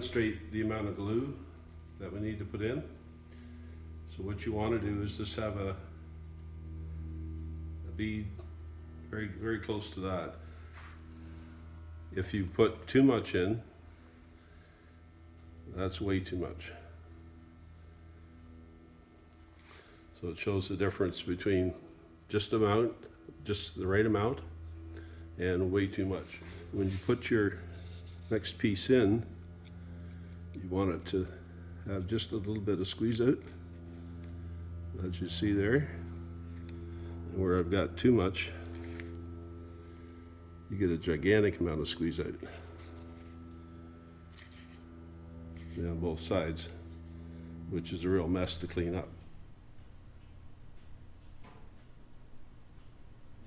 demonstrate the amount of glue that we need to put in. So what you want to do is just have a bead very, very close to that. If you put too much in, that's way too much. So it shows the difference between just the right amount, and way too much. When you put your next piece in, you want it to have just a little bit of squeeze out, as you see there. And where I've got too much, you get a gigantic amount of squeeze out on both sides, which is a real mess to clean up.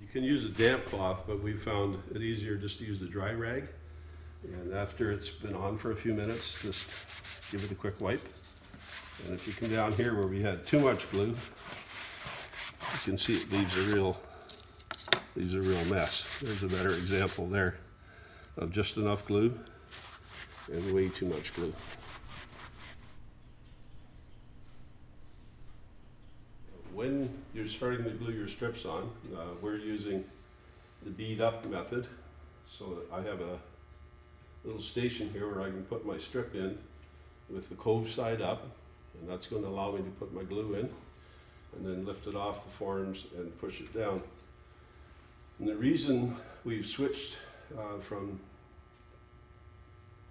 You can use a damp cloth, but we found it easier just to use the dry rag. And after it's been on for a few minutes, just give it a quick wipe. And if you come down here where we had too much glue, you can see it leaves a real mess. There's a better example there of just enough glue and way too much glue. When you're starting to glue your strips on, we're using the bead up method. So I have a little station here where I can put my strip in with the cove side up, and that's going to allow me to put my glue in and then lift it off the forms and push it down. And the reason we've switched from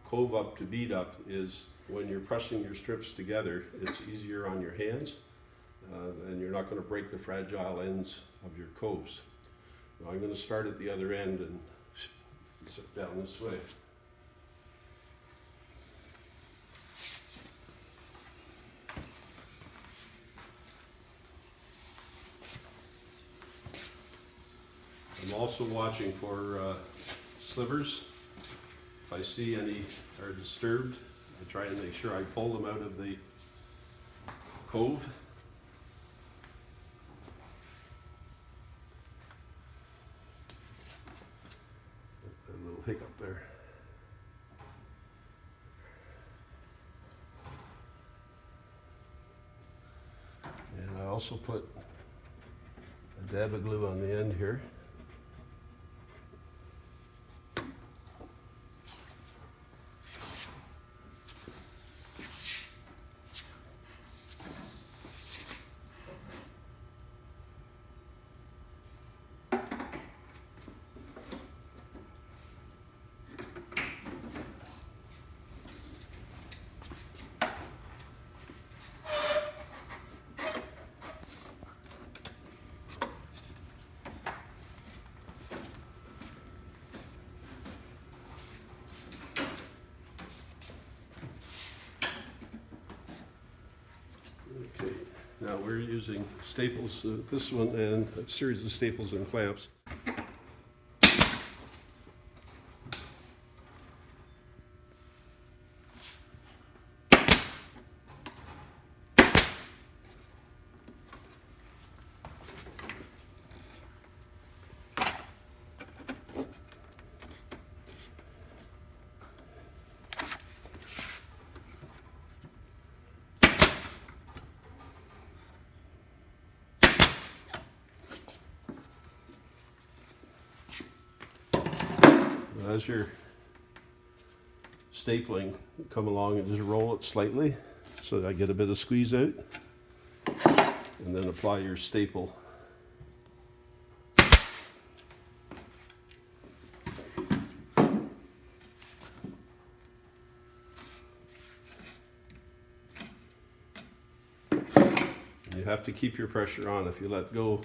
cove up to bead up is when you're pressing your strips together, it's easier on your hands. And you're not going to break the fragile ends of your coves. Now I'm going to start at the other end and sit down this way. I'm also watching for slivers. If I see any are disturbed, I try and make sure I pull them out of the cove. Hiccup there. And I also put a dab of glue on the end here. Okay, now we're using staples, this one and a series of staples and clamps. As you're stapling, come along and just roll it slightly so that I get a bit of squeeze out, and then apply your staple. You have to keep your pressure on. If you let go,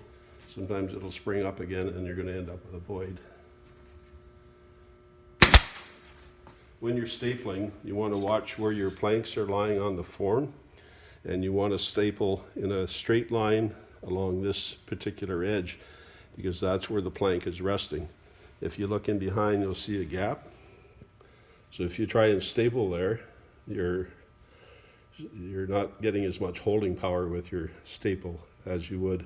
sometimes it'll spring up again and you're going to end up with a void. When you're stapling, you want to watch where your planks are lying on the form, and you want to staple in a straight line along this particular edge, because that's where the plank is resting. If you look in behind, you'll see a gap. So if you try and staple there, you're not getting as much holding power with your staple as you would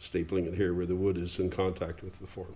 stapling it here where the wood is in contact with the form.